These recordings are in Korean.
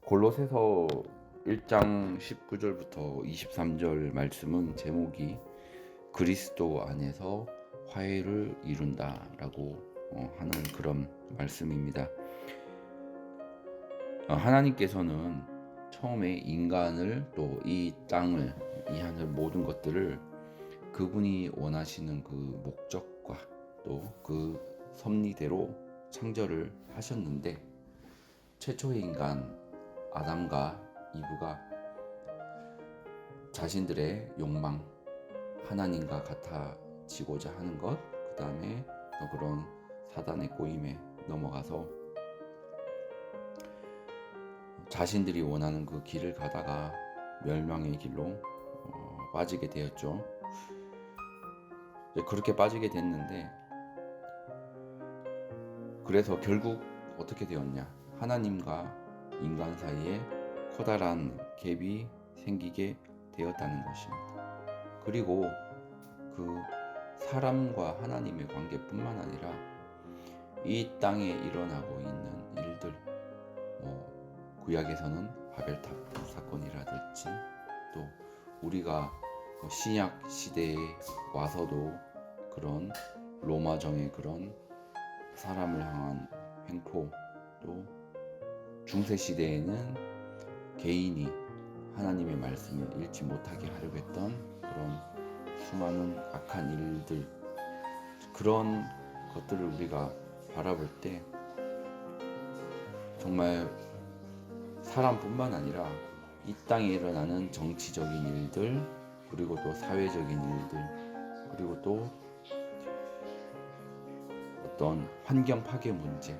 골로새서 1장 19절부터 23절 말씀은 제목이 그리스도 안에서 화해를 이룬다라고 하는 그런 말씀입니다. 하나님께서는 처음에 인간을 또 이 땅을 이 하늘 모든 것들을 그분이 원하시는 그 목적과 또 그 섭리대로 창조를 하셨는데, 최초의 인간 아담과 이브가 자신들의 욕망, 하나님과 같아지고자 하는 것, 그 다음에 또 그런 사단의 꼬임에 넘어가서 자신들이 원하는 그 길을 가다가 멸망의 길로 빠지게 되었죠. 그렇게 빠지게 됐는데, 그래서 결국 어떻게 되었냐? 하나님과 인간 사이에 커다란 갭이 생기게 되었다는 것입니다. 그리고 그 사람과 하나님의 관계뿐만 아니라 이 땅에 일어나고 있는 일들, 구약에서는 바벨탑 사건이라든지, 또 우리가 신약 시대에 와서도 그런 로마정의 그런 사람을 향한 횡포, 또 중세 시대에는 개인이 하나님의 말씀을 읽지 못하게 하려고 했던 그런 수많은 악한 일들, 그런 것들을 우리가 바라볼 때 정말 사람뿐만 아니라 이 땅에 일어나는 정치적인 일들, 그리고 또 사회적인 일들, 그리고 또 어떤 환경 파괴 문제,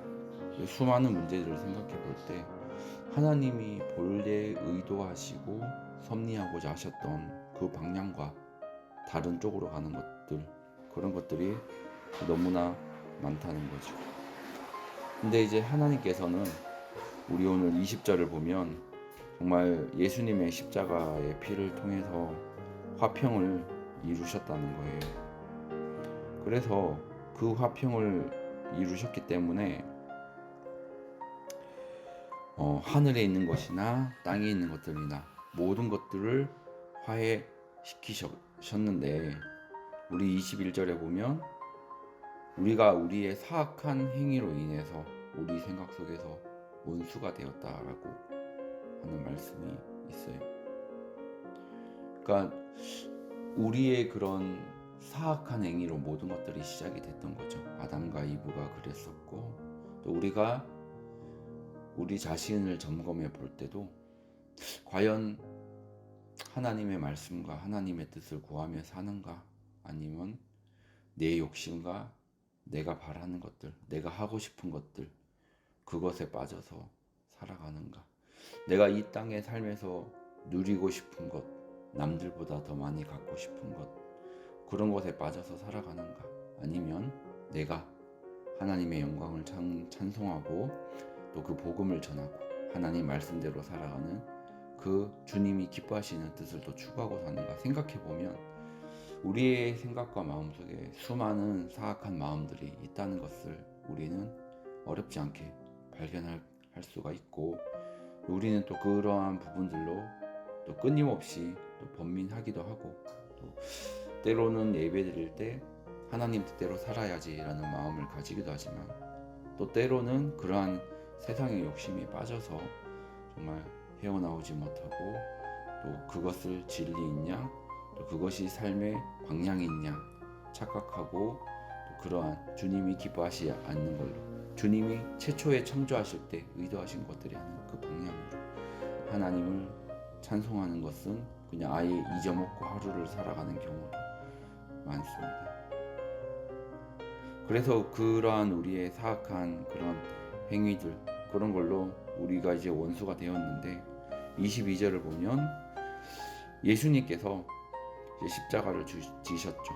수많은 문제들을 생각해 볼 때 하나님이 본래 의도하시고 섭리하고자 하셨던 그 방향과 다른 쪽으로 가는 것들, 그런 것들이 너무나 많다는 거죠. 근데 이제 하나님께서는 우리 오늘 20절을 보면 정말 예수님의 십자가의 피를 통해서 화평을 이루셨다는 거예요. 그래서 그 화평을 이루셨기 때문에 하늘에 있는 것이나 땅에 있는 것들이나 모든 것들을 화해시키셨는데, 우리 21절에 보면 우리가 우리의 사악한 행위로 인해서 우리 생각 속에서 원수가 되었다라고 하는 말씀이 있어요. 그러니까 우리의 그런 사악한 행위로 모든 것들이 시작이 됐던 거죠. 아담과 이브가 그랬었고, 또 우리가 우리 자신을 점검해 볼 때도 과연 하나님의 말씀과 하나님의 뜻을 구하며 사는가, 아니면 내 욕심과 내가 바라는 것들, 내가 하고 싶은 것들, 그것에 빠져서 살아가는가, 내가 이 땅의 삶에서 누리고 싶은 것, 남들보다 더 많이 갖고 싶은 것, 그런 것에 빠져서 살아가는가, 아니면 내가 하나님의 영광을 찬송하고 또 그 복음을 전하고 하나님 말씀대로 살아가는 그 주님이 기뻐하시는 뜻을 또 추구하고 사는가 생각해 보면, 우리의 생각과 마음속에 수많은 사악한 마음들이 있다는 것을 우리는 어렵지 않게 발견할 수가 있고, 우리는 또 그러한 부분들로 또 끊임없이 또 번민하기도 하고, 또 때로는 예배드릴 때 하나님 뜻대로 살아야지라는 마음을 가지기도 하지만, 또 때로는 그러한 세상의 욕심에 빠져서 정말 헤어나오지 못하고, 또 그것을 진리인 양, 또 그것이 삶의 방향인 양 착각하고, 또 그러한 주님이 기뻐하시지 않는 걸로, 주님이 최초에 창조하실 때 의도하신 것들이 아닌 그 방향으로 하나님을 찬송하는 것은 그냥 아예 잊어먹고 하루를 살아가는 경우도 많습니다. 그래서 그러한 우리의 사악한 그런 행위들, 그런 걸로 우리가 이제 원수가 되었는데, 22절을 보면 예수님께서 이제 십자가를 지셨죠.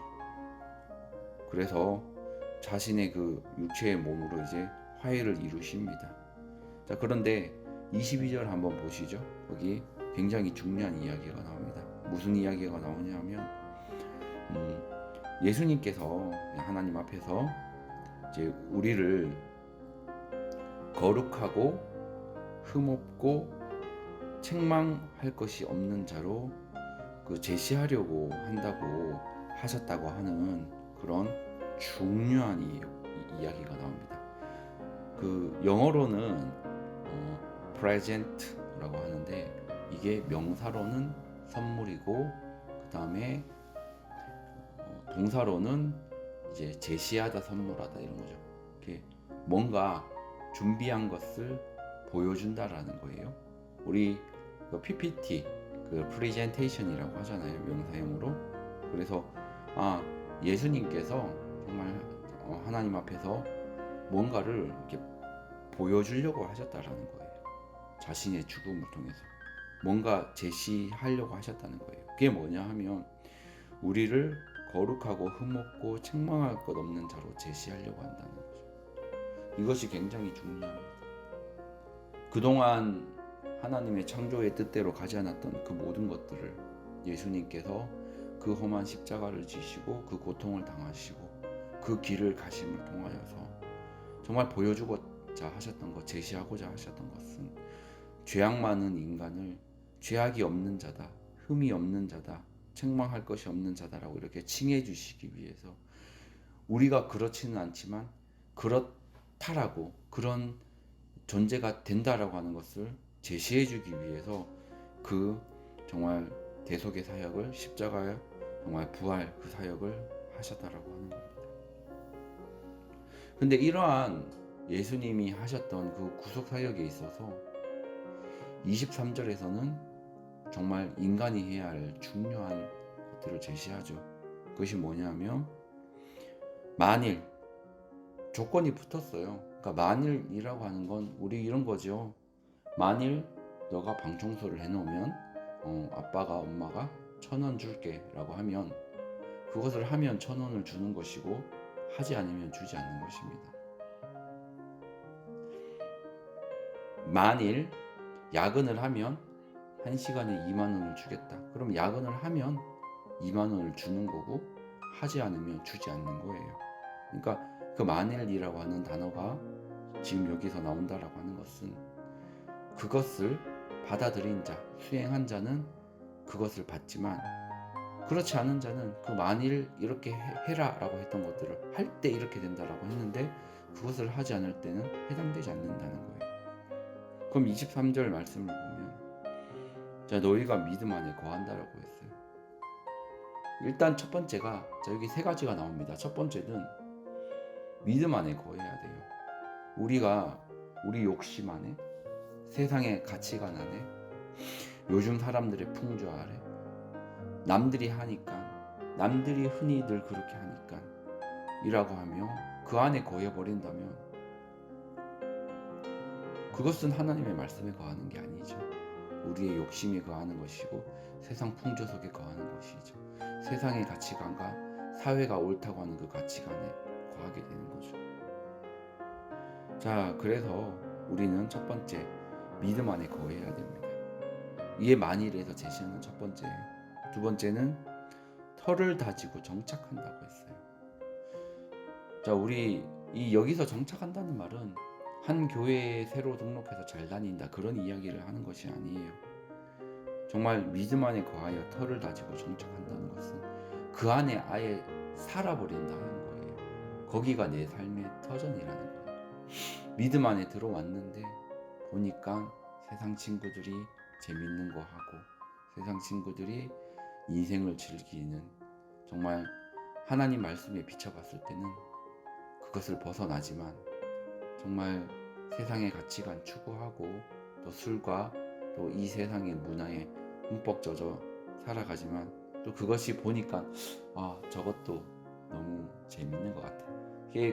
그래서 자신의 그 육체의 몸으로 이제 화해를 이루십니다. 자, 그런데 22절 한번 보시죠. 거기 굉장히 중요한 이야기가 나옵니다. 무슨 이야기가 나오냐면 예수님께서 하나님 앞에서 이제 우리를 거룩하고 흠없고 책망할 것이 없는 자로 제시하려고 한다고 하셨다고 하는 그런 중요한 이야기가 나옵니다. 영어로는 present라고 하는데 이게 명사로는 선물이고 그 다음에 동사로는 이제 제시하다, 선물하다 이런 거죠. 이렇게 뭔가 준비한 것을 보여준다라는 거예요. 우리 PPT, 프레젠테이션이라고 하잖아요, 명사형으로. 그래서 예수님께서 정말 하나님 앞에서 뭔가를 이렇게 보여주려고 하셨다라는 거예요. 자신의 죽음을 통해서 뭔가 제시하려고 하셨다는 거예요. 그게 뭐냐 하면 우리를 거룩하고 흠없고 책망할 것 없는 자로 제시하려고 한다는 거죠. 이것이 굉장히 중요합니다. 그동안 하나님의 창조의 뜻대로 가지 않았던 그 모든 것들을 예수님께서 그 험한 십자가를 지시고 그 고통을 당하시고 그 길을 가심을 통하여서 정말 보여주고자 하셨던 것, 제시하고자 하셨던 것은 죄악 많은 인간을 죄악이 없는 자다, 흠이 없는 자다, 책망할 것이 없는 자다라고 이렇게 칭해 주시기 위해서 우리가 그렇지는 않지만 그렇다라고, 그런 존재가 된다라고 하는 것을 제시해 주기 위해서 정말 대속의 사역을, 십자가의 정말 부활 그 사역을 하셨다라고 하는 겁니다. 근데 이러한 예수님이 하셨던 그 구속 사역에 있어서 23절에서는 정말 인간이 해야 할 중요한 것들을 제시하죠. 그것이 뭐냐면 만일 조건이 붙었어요. 그러니까 만일이라고 하는 건 우리 이런 거죠. 만일 너가 방 청소를 해놓으면 아빠가 엄마가 1,000원 줄게 라고 하면 그것을 하면 1,000원을 주는 것이고 하지 않으면 주지 않는 것입니다. 만일 야근을 하면 1시간에 2만 원을 주겠다. 그럼 야근을 하면 2만 원을 주는 거고 하지 않으면 주지 않는 거예요. 그러니까 그 만일이라고 하는 단어가 지금 여기서 나온다라고 하는 것은 그것을 받아들인 자, 수행한 자는 그것을 받지만 그렇지 않은 자는 그 만일 이렇게 해라 라고 했던 것들을 할 때 이렇게 된다라고 했는데 그것을 하지 않을 때는 해당되지 않는다는 거예요. 그럼 23절 말씀을 보면 자, 너희가 믿음 안에 거한다라고 했어요. 일단 첫 번째가 여기 3가지가 나옵니다. 첫 번째는 믿음 안에 거해야 돼요. 우리가 우리 욕심 안에, 세상의 가치관 안에, 요즘 사람들의 풍조 아래, 남들이 하니까, 남들이 흔히들 그렇게 하니까 이라고 하며 그 안에 거해버린다면 그것은 하나님의 말씀에 거하는 게 아니죠. 우리의 욕심에 거하는 것이고 세상 풍조 속에 거하는 것이죠. 세상의 가치관과 사회가 옳다고 하는 그 가치관에 거하게 되는 거죠. 자, 그래서 우리는 첫 번째 믿음 안에 거해야 됩니다. 이게 만일에서 제시하는 첫 번째예요. 두 번째는 터를 다지고 정착한다고 했어요. 자, 우리 여기서 정착한다는 말은 한 교회에 새로 등록해서 잘 다닌다 그런 이야기를 하는 것이 아니에요. 정말 믿음 안에 거하여 터를 다지고 정착한다는 것은 그 안에 아예 살아버린다는 거예요. 거기가 내 삶의 터전이라는 거예요. 믿음 안에 들어왔는데 보니까 세상 친구들이 재밌는 거 하고 세상 친구들이 인생을 즐기는, 정말 하나님 말씀에 비춰봤을 때는 그것을 벗어나지만 정말 세상의 가치관 추구하고 또 술과 또 이 세상의 문화에 흠뻑 젖어 살아가지만 또 그것이 보니까 저것도 너무 재밌는 것 같아.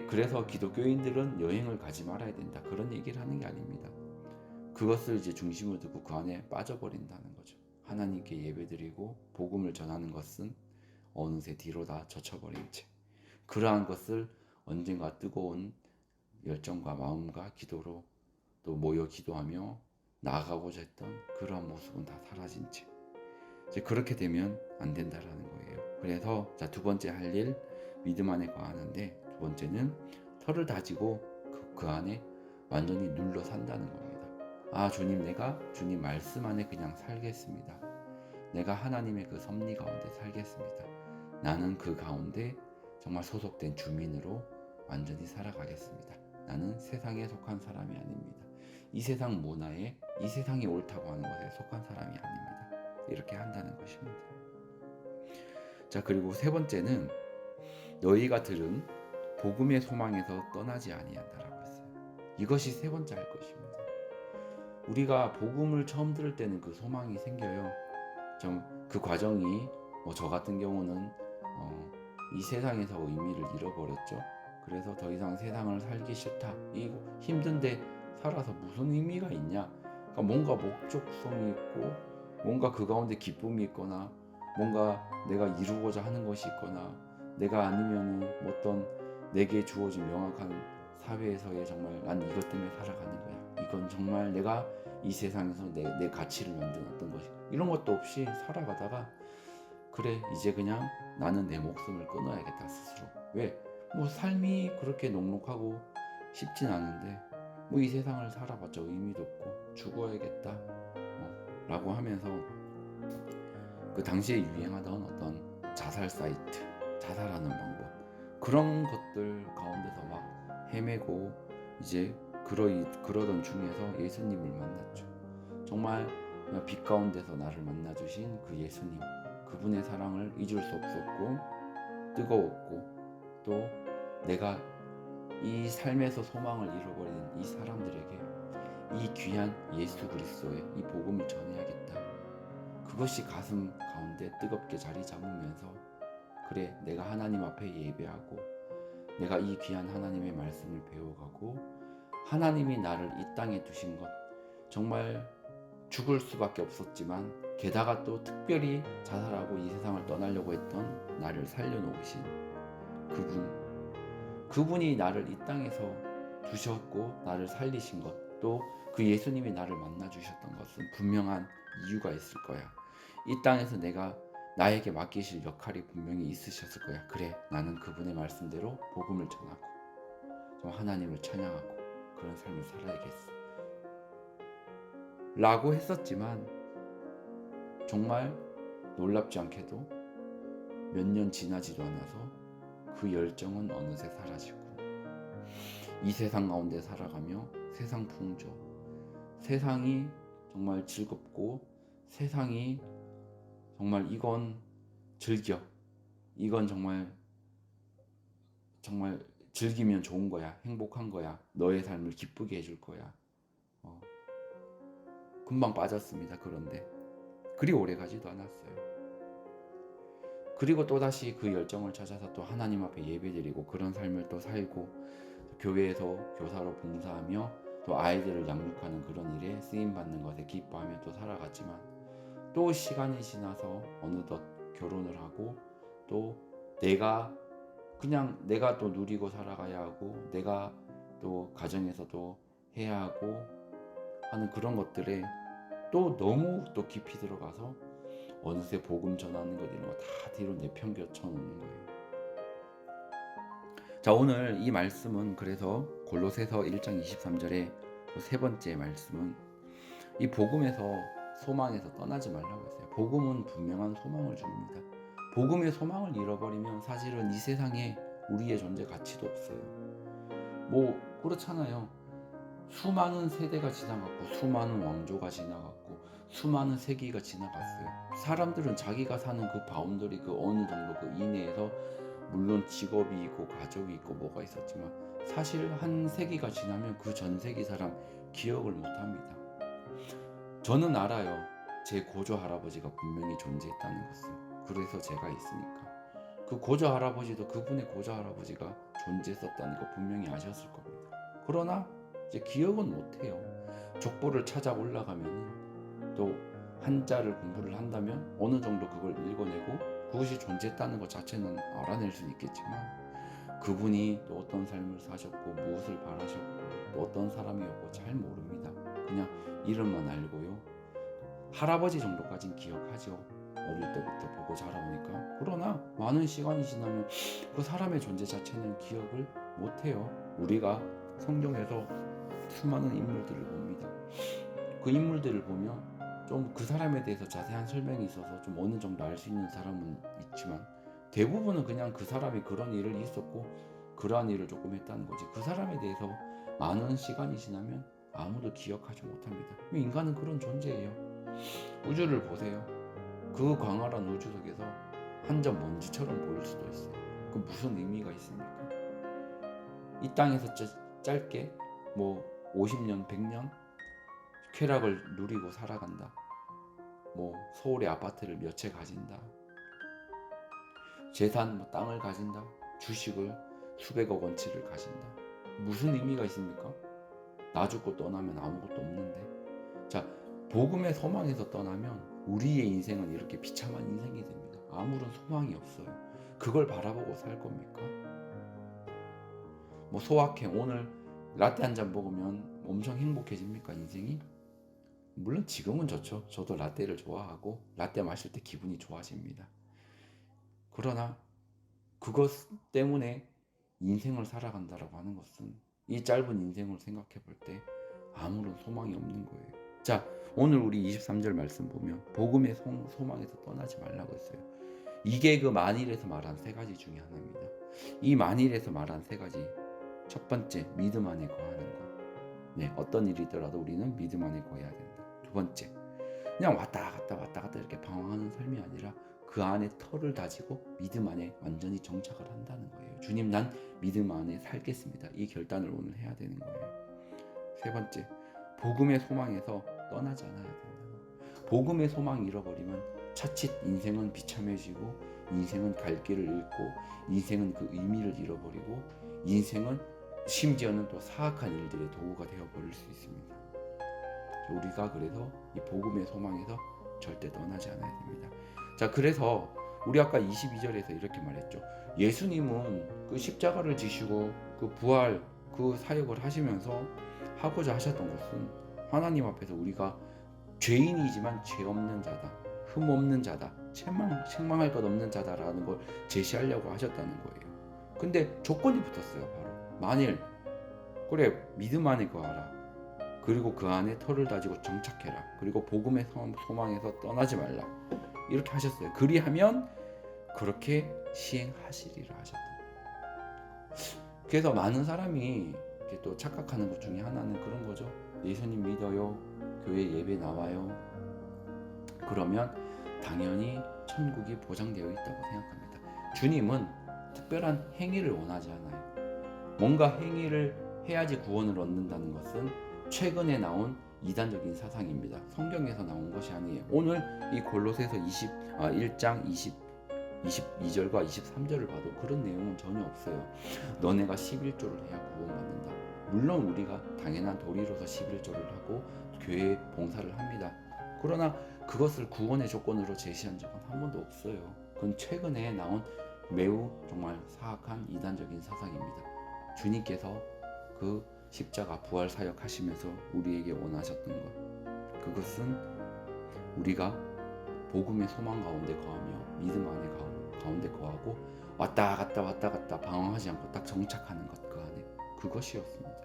그래서 기독교인들은 여행을 가지 말아야 된다 그런 얘기를 하는 게 아닙니다. 그것을 이제 중심으로 두고 그 안에 빠져버린다는 거죠. 하나님께 예배드리고 복음을 전하는 것은 어느새 뒤로 다 젖혀버린 채 그러한 것을 언젠가 뜨거운 열정과 마음과 기도로 또 모여 기도하며 나아가고자 했던 그러한 모습은 다 사라진 채 이제 그렇게 되면 안 된다라는 거예요. 그래서 자, 두 번째 할 일 믿음 안에 거하는데 두 번째는 설을 다지고 그 안에 완전히 눌러 산다는 겁니다. 아, 주님, 내가 주님 말씀 안에 그냥 살겠습니다. 내가 하나님의 그 섭리 가운데 살겠습니다. 나는 그 가운데 정말 소속된 주민으로 완전히 살아가겠습니다. 나는 세상에 속한 사람이 아닙니다. 이 세상 문화에, 이 세상이 옳다고 하는 것에 속한 사람이 아닙니다. 이렇게 한다는 것입니다. 자, 그리고 세 번째는 너희가 들은 복음의 소망에서 떠나지 아니한다라고 했어요. 이것이 세 번째 할 것입니다. 우리가 복음을 처음 들을 때는 그 소망이 생겨요. 좀 그 과정이 저 같은 경우는 이 세상에서 의미를 잃어버렸죠. 그래서 더 이상 세상을 살기 싫다. 이거 힘든데 살아서 무슨 의미가 있냐? 그러니까 뭔가 목적성이 있고 뭔가 그 가운데 기쁨이 있거나 뭔가 내가 이루고자 하는 것이 있거나 내가 아니면은 어떤 내게 주어진 명확한 사회에서의 정말 난 이것 때문에 살아가는 거야. 이건 정말 내가 이 세상에서 내 가치를 만든 어떤 것이 이런 것도 없이 살아가다가 그래 이제 그냥 나는 내 목숨을 끊어야겠다 스스로. 왜? 뭐 삶이 그렇게 녹록하고 쉽진 않은데 뭐 이 세상을 살아봤자 의미도 없고 죽어야겠다 라고 하면서 그 당시에 유행하던 어떤 자살 사이트, 자살하는 방법 그런 것들 가운데서 막 헤매고 이제 그러던 중에서 예수님을 만났죠. 정말 빛 가운데서 나를 만나주신 그 예수님, 그분의 사랑을 잊을 수 없었고 뜨거웠고 또 내가 이 삶에서 소망을 잃어버린 이 사람들에게 이 귀한 예수 그리스도의 이 복음을 전해야겠다. 그것이 가슴 가운데 뜨겁게 자리 잡으면서 그래 내가 하나님 앞에 예배하고 내가 이 귀한 하나님의 말씀을 배워가고 하나님이 나를 이 땅에 두신 것 정말 죽을 수밖에 없었지만 게다가 또 특별히 자살하고 이 세상을 떠나려고 했던 나를 살려놓으신 그분이 나를 이 땅에서 두셨고 나를 살리신 것 또 그 예수님이 나를 만나 주셨던 것은 분명한 이유가 있을 거야. 이 땅에서 나에게 맡기실 역할이 분명히 있으셨을 거야. 그래 나는 그분의 말씀대로 복음을 전하고 좀 하나님을 찬양하고 그런 삶을 살아야겠어 라고 했었지만 정말 놀랍지 않게도 몇 년 지나지도 않아서 그 열정은 어느새 사라지고 이 세상 가운데 살아가며 세상 풍조 세상이 정말 즐겁고 세상이 정말 이건 즐겨 이건 정말 즐기면 좋은 거야 행복한 거야 너의 삶을 기쁘게 해줄 거야 금방 빠졌습니다. 그런데 그리 오래 가지도 않았어요. 그리고 또다시 그 열정을 찾아서 또 하나님 앞에 예배드리고 그런 삶을 또 살고 교회에서 교사로 봉사하며 또 아이들을 양육하는 그런 일에 쓰임받는 것에 기뻐하며 또 살아갔지만 또 시간이 지나서 어느덧 결혼을 하고 또 내가 또 누리고 살아가야 하고 내가 또 가정에서도 해야 하고 하는 그런 것들에 또 너무 또 깊이 들어가서 어느새 복음 전하는 것 이런 거 다 뒤로 내팽겨쳐 놓는 거예요. 자, 오늘 이 말씀은 그래서 골로새서 1장 23절에 세 번째 말씀은 이 복음에서 소망에서 떠나지 말라고 했어요. 복음은 분명한 소망을 줍니다. 복음의 소망을 잃어버리면 사실은 이 세상에 우리의 존재 가치도 없어요. 뭐 그렇잖아요. 수많은 세대가 지나갔고 수많은 왕조가 지나갔고 수많은 세기가 지나갔어요. 사람들은 자기가 사는 그 바운더리 그 어느 정도 그 이내에서 물론 직업이 있고 가족이 있고 뭐가 있었지만 사실 한 세기가 지나면 그 전 세기 사람 기억을 못합니다. 저는 알아요. 제 고조 할아버지가 분명히 존재했다는 것을. 그래서 제가 있으니까 그 고조 할아버지도 그분의 고조 할아버지가 존재했었다는 거 분명히 아셨을 겁니다. 그러나 이제 기억은 못해요. 족보를 찾아 올라가면 또 한자를 공부를 한다면 어느 정도 그걸 읽어내고 그것이 존재했다는 것 자체는 알아낼 수는 있겠지만 그분이 또 어떤 삶을 사셨고 무엇을 바라셨고 또 어떤 사람이었고 잘 모릅니다. 그냥 이름만 알고요. 할아버지 정도까지는 기억하죠. 어릴 때부터 보고 자라보니까. 그러나 많은 시간이 지나면 그 사람의 존재 자체는 기억을 못해요. 우리가 성경에서 수많은 인물들을 봅니다. 그 인물들을 보면 좀 그 사람에 대해서 자세한 설명이 있어서 좀 어느 정도 알 수 있는 사람은 있지만 대부분은 그냥 그 사람이 그런 일을 있었고 그러한 일을 조금 했다는 거지, 그 사람에 대해서 많은 시간이 지나면 아무도 기억하지 못합니다. 인간은 그런 존재예요. 우주를 보세요. 그 광활한 우주 속에서 한 점 먼지처럼 보일 수도 있어요. 그 무슨 의미가 있습니까? 이 땅에서 짧게 뭐 50년, 100년 쾌락을 누리고 살아간다. 뭐 서울의 아파트를 몇 채 가진다. 재산, 뭐 땅을 가진다. 주식을 수백억 원치를 가진다. 무슨 의미가 있습니까? 나 죽고 떠나면 아무것도 없는데. 자, 복음의 소망에서 떠나면 우리의 인생은 이렇게 비참한 인생이 됩니다. 아무런 소망이 없어요. 그걸 바라보고 살 겁니까? 뭐 소확행, 오늘 라떼 한 잔 먹으면 엄청 행복해집니까, 인생이? 물론 지금은 좋죠. 저도 라떼를 좋아하고 라떼 마실 때 기분이 좋아집니다. 그러나 그것 때문에 인생을 살아간다라고 하는 것은 이 짧은 인생을 생각해 볼 때 아무런 소망이 없는 거예요. 자, 오늘 우리 23절 말씀 보면 복음의 소망에서 떠나지 말라고 했어요. 이게 그 만일에서 말한 세 가지 중에 하나입니다. 이 만일에서 말한 세 가지, 첫 번째, 믿음 안에 거하는 것. 네, 어떤 일이 있더라도 우리는 믿음 안에 거해야 된다. 두 번째, 그냥 왔다 갔다 이렇게 방황하는 삶이 아니라 그 안에 터를 다지고 믿음 안에 완전히 정착을 한다는 거예요. 주님, 난 믿음 안에 살겠습니다. 이 결단을 오늘 해야 되는 거예요. 세 번째, 복음의 소망에서 떠나지 않아야 된다. 복음의 소망 잃어버리면 차칫 인생은 비참해지고, 인생은 갈 길을 잃고, 인생은 그 의미를 잃어버리고, 인생은 심지어는 또 사악한 일들의 도구가 되어버릴 수 있습니다. 우리가 그래서 이 복음의 소망에서 절대 떠나지 않아야 됩니다. 자, 그래서 우리 아까 22절에서 이렇게 말했죠. 예수님은 그 십자가를 지시고 그 부활, 그 사역을 하시면서 하고자 하셨던 것은 하나님 앞에서 우리가 죄인이지만 죄 없는 자다, 흠 없는 자다, 책망할 것 없는 자다라는 걸 제시하려고 하셨다는 거예요. 근데 조건이 붙었어요. 바로 만일 그래, 믿음 안에 거하라, 그리고 그 안에 터를 다지고 정착해라, 그리고 복음의 소망에서 떠나지 말라, 이렇게 하셨어요. 그리하면 그렇게 시행하시리라 하셨던 거예요. 그래서 많은 사람이 또 착각하는 것 중에 하나는 그런 거죠. 예수님 믿어요, 교회 예배 나와요, 그러면 당연히 천국이 보장되어 있다고 생각합니다. 주님은 특별한 행위를 원하지 않아요. 뭔가 행위를 해야지 구원을 얻는다는 것은 최근에 나온 이단적인 사상입니다. 성경에서 나온 것이 아니에요. 오늘 이 골로새서 1장 22절과 23절을 봐도 그런 내용은 전혀 없어요. 너네가 11조를 해야 구원받는다. 물론 우리가 당연한 도리로서 11조를 하고 교회 봉사를 합니다. 그러나 그것을 구원의 조건으로 제시한 적은 한 번도 없어요. 그건 최근에 나온 매우 정말 사악한 이단적인 사상입니다. 주님께서 그 십자가 부활 사역 하시면서 우리에게 원하셨던 것, 그것은 우리가 복음의 소망 가운데 거하며 믿음 안에 가운데 거하고 왔다 갔다 방황하지 않고 딱 정착하는 것, 그 안에 그것이었습니다.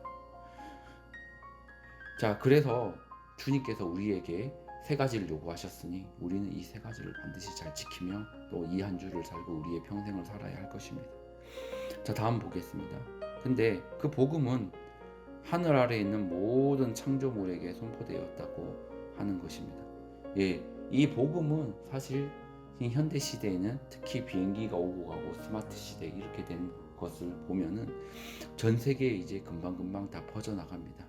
자, 그래서 주님께서 우리에게 세 가지를 요구하셨으니 우리는 이 세 가지를 반드시 잘 지키며 또 이 한 주를 살고 우리의 평생을 살아야 할 것입니다. 자, 다음 보겠습니다. 근데 그 복음은 하늘 아래에 있는 모든 창조물에게 선포되었다고 하는 것입니다. 예, 이 복음은 사실 현대 시대에는 특히 비행기가 오고 가고 스마트 시대 이렇게 된 것을 보면은 전 세계에 이제 금방금방 다 퍼져나갑니다.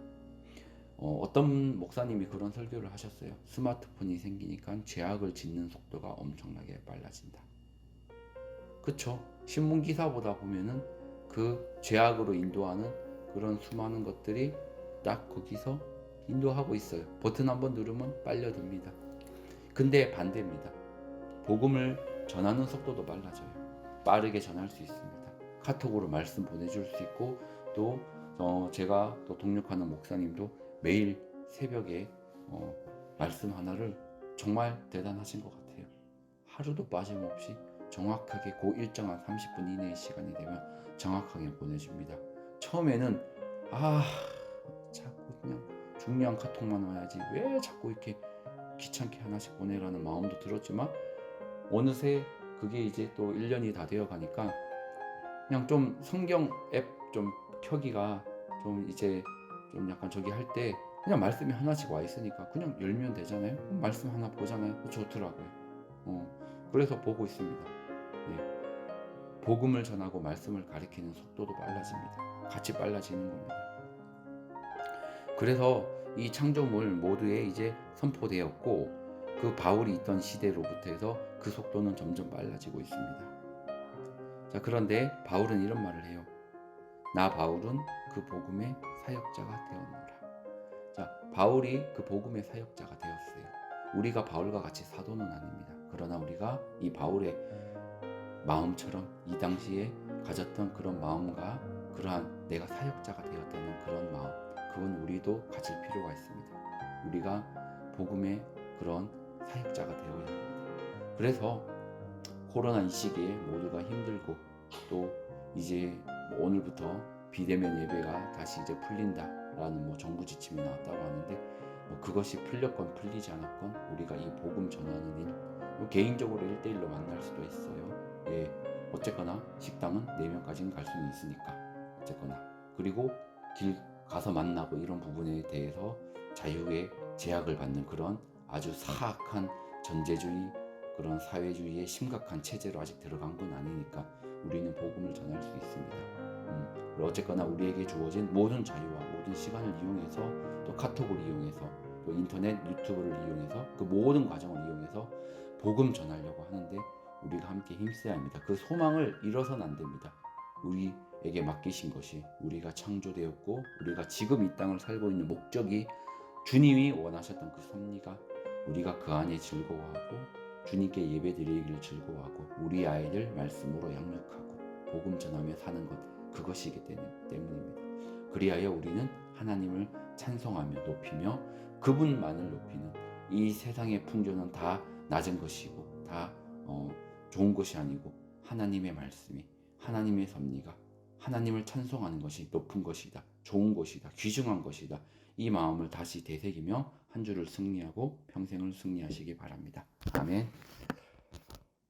어떤 목사님이 그런 설교를 하셨어요. 스마트폰이 생기니까 죄악을 짓는 속도가 엄청나게 빨라진다. 그쵸? 신문 기사보다 보면은 그 죄악으로 인도하는 그런 수많은 것들이 딱 거기서 인도하고 있어요. 버튼 한번 누르면 빨려듭니다. 근데 반대입니다. 복음을 전하는 속도도 빨라져요. 빠르게 전할 수 있습니다. 카톡으로 말씀 보내줄 수 있고, 또 제가 또 동력하는 목사님도 매일 새벽에 말씀 하나를 정말 대단하신 것 같아요. 하루도 빠짐없이 정확하게 그 일정한 30분 이내의 시간이 되면 정확하게 보내줍니다. 처음에는 자꾸 그냥 중요한 카톡만 와야지 왜 자꾸 이렇게 귀찮게 하나씩 보내라는 마음도 들었지만 어느새 그게 이제 또 1년이 다 되어 가니까 그냥 좀 성경 앱 좀 켜기가 좀 이제 좀 약간 저기 할 때 그냥 말씀이 하나씩 와 있으니까 그냥 열면 되잖아요. 그럼 말씀 하나 보잖아요. 좋더라고요. 그래서 보고 있습니다. 예. 복음을 전하고 말씀을 가리키는 속도도 빨라집니다. 같이 빨라지는 겁니다. 그래서 이 창조물 모두에 이제 선포되었고 그 바울이 있던 시대로부터 해서 그 속도는 점점 빨라지고 있습니다. 자, 그런데 바울은 이런 말을 해요. 나 바울은 그 복음의 사역자가 되었노라. 자, 바울이 그 복음의 사역자가 되었어요. 우리가 바울과 같이 사도는 아닙니다. 그러나 우리가 이 바울의 마음처럼 이 당시에 가졌던 그런 마음과 그러한 내가 사역자가 되었다는 그런 마음, 그건 우리도 가질 필요가 있습니다. 우리가 복음의 그런 사역자가 되어야 합니다. 그래서 코로나 이 시기에 모두가 힘들고 또 이제 오늘부터 비대면 예배가 다시 이제 풀린다라는 정부 지침이 나왔다고 하는데 그것이 풀렸건 풀리지 않았건 우리가 이 복음 전하는 일 개인적으로 1대1로 만날 수도 있어요. 예, 어쨌거나 식당은 4명까지는 갈 수는 있으니까 어쨌거나 그리고 길 가서 만나고 이런 부분에 대해서 자유의 제약을 받는 그런 아주 사악한 전제주의 그런 사회주의의 심각한 체제로 아직 들어간 건 아니니까 우리는 복음을 전할 수 있습니다. 어쨌거나 우리에게 주어진 모든 자유와 모든 시간을 이용해서 또 카톡을 이용해서 또 인터넷 유튜브를 이용해서 그 모든 과정을 이용해서 복음 전하려고 하는데 우리가 함께 힘써야 합니다. 그 소망을 잃어서는 안 됩니다. 우리에게 맡기신 것이 우리가 창조되었고 우리가 지금 이 땅을 살고 있는 목적이 주님이 원하셨던 그 섭리가 우리가 그 안에 즐거워하고 주님께 예배드리기를 즐거워하고 우리 아이를 말씀으로 양육하고 복음 전하며 사는 것 그것이기 때문입니다. 그리하여 우리는 하나님을 찬송하며 높이며 그분만을 높이는 이 세상의 풍조는 다 낮은 것이고 다 좋은 것이 아니고 하나님의 말씀이 하나님의 섭리가 하나님을 찬송하는 것이 높은 것이다. 좋은 것이다. 귀중한 것이다. 이 마음을 다시 되새기며 한 주를 승리하고 평생을 승리하시기 바랍니다. 아멘.